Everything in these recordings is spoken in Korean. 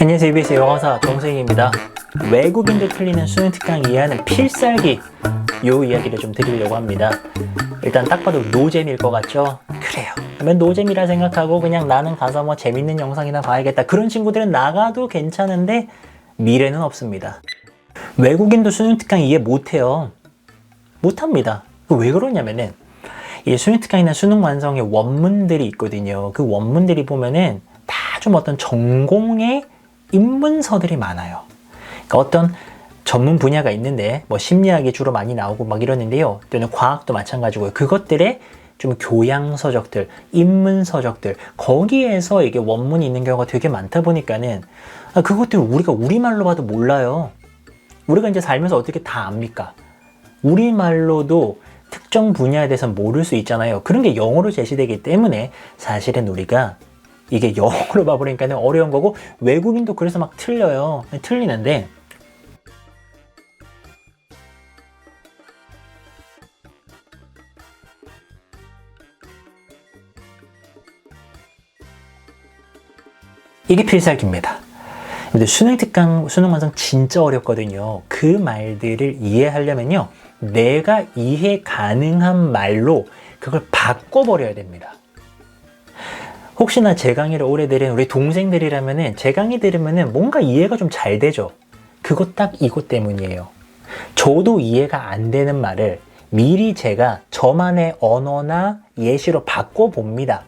안녕하세요. EBS 영어사 정승입니다. 외국인들 틀리는 수능 특강 이해하는 필살기 요 이야기를 좀 드리려고 합니다. 일단 딱 봐도 노잼일 것 같죠? 그래요. 그러면 노잼이라 생각하고 그냥 나는 가서 뭐 재밌는 영상이나 봐야겠다. 그런 친구들은 나가도 괜찮은데 미래는 없습니다. 외국인도 수능 특강 이해 못해요. 못합니다. 왜 그러냐면은 이 수능 특강이나 수능 완성의 원문들이 있거든요. 그 원문들이 보면은 다 좀 어떤 전공의 입문서들이 많아요. 그러니까 어떤 전문 분야가 있는데 뭐 심리학이 주로 많이 나오고 막 이러는데요. 또는 과학도 마찬가지고요. 그것들의 좀 교양서적들, 입문서적들 거기에서 이게 원문이 있는 경우가 되게 많다 보니까는 그것들 우리가 우리말로 봐도 몰라요. 우리가 이제 살면서 어떻게 다 압니까? 우리말로도 특정 분야에 대해서 모를 수 있잖아요. 그런 게 영어로 제시되기 때문에 사실은 우리가 이게 영어로 봐버리니까 어려운 거고 외국인도 그래서 막 틀려요. 틀리는데 이게 필살기입니다. 근데 수능 특강, 수능 완성 진짜 어렵거든요. 그 말들을 이해하려면요. 내가 이해 가능한 말로 그걸 바꿔버려야 됩니다. 혹시나 제 강의를 오래 들은 우리 동생들이라면은 제 강의 들으면은 뭔가 이해가 좀 잘 되죠. 그것 딱 이것 때문이에요. 저도 이해가 안 되는 말을 미리 제가 저만의 언어나 예시로 바꿔봅니다.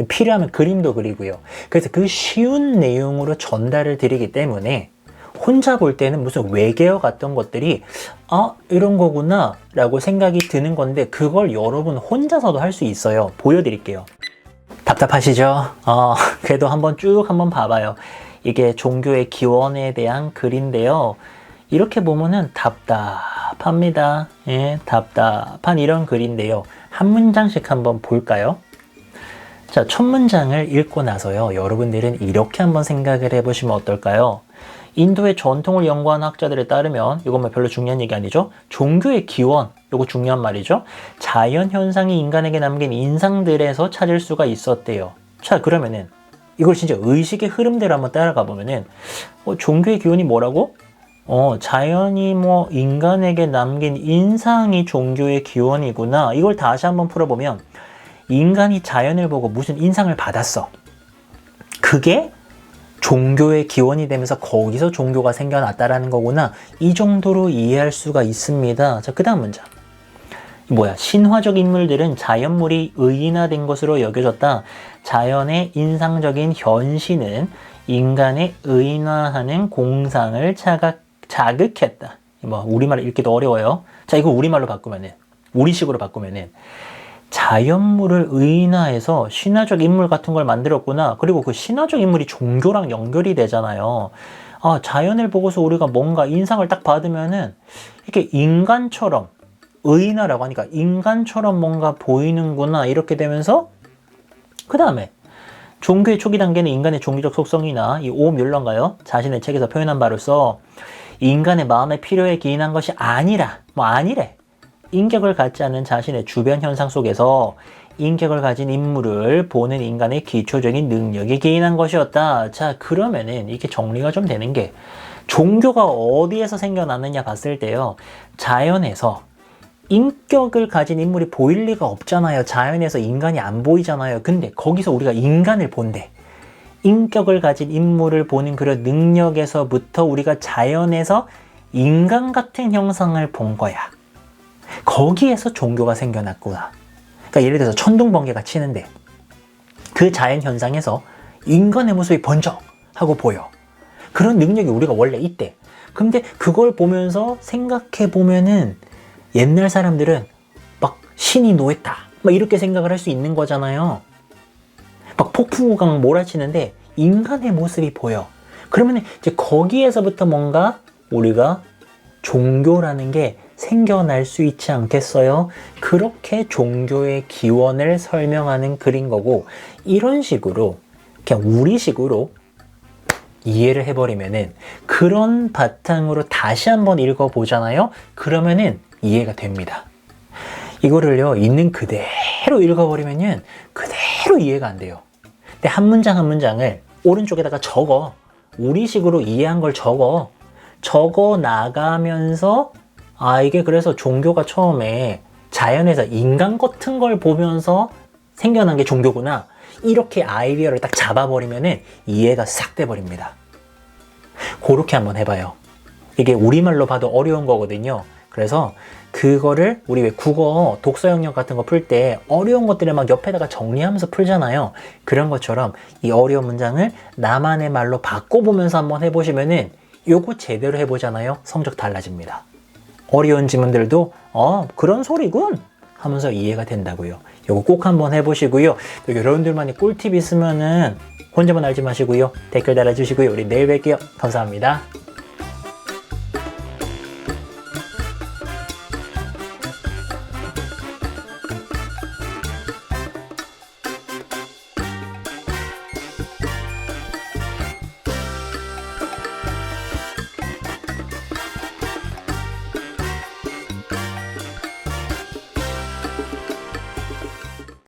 필요하면 그림도 그리고요. 그래서 그 쉬운 내용으로 전달을 드리기 때문에 혼자 볼 때는 무슨 외계어 같던 것들이 이런 거구나 라고 생각이 드는 건데 그걸 여러분 혼자서도 할 수 있어요. 보여드릴게요. 답답하시죠? 그래도 한번 봐봐요. 이게 종교의 기원에 대한 글인데요. 이렇게 보면은 답답합니다. 예, 답답한 이런 글인데요. 한 문장씩 한번 볼까요? 자, 첫 문장을 읽고 나서요. 여러분들은 이렇게 한번 생각을 해보시면 어떨까요? 인도의 전통을 연구하는 학자들에 따르면 이건 뭐 별로 중요한 얘기 아니죠? 종교의 기원, 이거 중요한 말이죠. 자연 현상이 인간에게 남긴 인상들에서 찾을 수가 있었대요. 자, 그러면은 이걸 진짜 의식의 흐름대로 한번 따라가 보면은 종교의 기원이 뭐라고? 자연이 뭐 인간에게 남긴 인상이 종교의 기원이구나. 이걸 다시 한번 풀어보면 인간이 자연을 보고 무슨 인상을 받았어. 그게 종교의 기원이 되면서 거기서 종교가 생겨났다라는 거구나. 이 정도로 이해할 수가 있습니다. 자, 그 다음 문장. 신화적 인물들은 자연물이 의인화된 것으로 여겨졌다. 자연의 인상적인 현신은 인간의 의인화하는 공상을 자극했다. 우리말로 읽기도 어려워요. 자, 이거 우리말로 바꾸면은, 우리식으로 바꾸면은, 자연물을 의인화해서 신화적 인물 같은 걸 만들었구나. 그리고 그 신화적 인물이 종교랑 연결이 되잖아요. 자연을 보고서 우리가 뭔가 인상을 딱 받으면은 이렇게 인간처럼 의인화라고 하니까 인간처럼 뭔가 보이는구나 이렇게 되면서 그 다음에 종교의 초기 단계는 인간의 종교적 속성이나 이 오뮬러인가요? 자신의 책에서 표현한 바로서 인간의 마음의 필요에 기인한 것이 아니라 아니래. 인격을 갖지 않는 자신의 주변 현상 속에서 인격을 가진 인물을 보는 인간의 기초적인 능력에 기인한 것이었다. 자, 그러면은 이게 정리가 좀 되는 게 종교가 어디에서 생겨났느냐 봤을 때요. 자연에서 인격을 가진 인물이 보일 리가 없잖아요. 자연에서 인간이 안 보이잖아요. 근데 거기서 우리가 인간을 본대. 인격을 가진 인물을 보는 그런 능력에서부터 우리가 자연에서 인간 같은 형상을 본 거야. 거기에서 종교가 생겨났구나. 그러니까 예를 들어서 천둥번개가 치는데 그 자연 현상에서 인간의 모습이 번쩍하고 보여. 그런 능력이 우리가 원래 있대. 근데 그걸 보면서 생각해 보면은 옛날 사람들은 막 신이 노했다. 막 이렇게 생각을 할 수 있는 거잖아요. 막 폭풍우가 몰아치는데 인간의 모습이 보여. 그러면 이제 거기에서부터 뭔가 우리가 종교라는 게 생겨날 수 있지 않겠어요? 그렇게 종교의 기원을 설명하는 글인 거고 이런 식으로 그냥 우리식으로 이해를 해버리면은 그런 바탕으로 다시 한번 읽어보잖아요? 그러면은 이해가 됩니다. 이거를요, 있는 그대로 읽어버리면은 그대로 이해가 안 돼요. 근데 한 문장 한 문장을 오른쪽에다가 적어. 우리식으로 이해한 걸 적어 나가면서 이게 그래서 종교가 처음에 자연에서 인간 같은 걸 보면서 생겨난 게 종교구나. 이렇게 아이디어를 딱 잡아버리면은 이해가 싹 돼버립니다. 그렇게 한번 해봐요. 이게 우리말로 봐도 어려운 거거든요. 그래서 그거를 우리 왜 국어 독서 영역 같은 거 풀 때 어려운 것들을 막 옆에다가 정리하면서 풀잖아요. 그런 것처럼 이 어려운 문장을 나만의 말로 바꿔보면서 한번 해보시면은 요거 제대로 해보잖아요. 성적 달라집니다. 어려운 지문들도 그런 소리군 하면서 이해가 된다고요. 요거 꼭 한번 해보시고요. 또 여러분들만의 꿀팁 있으면은 혼자만 알지 마시고요. 댓글 달아주시고요. 우리 내일 뵐게요. 감사합니다.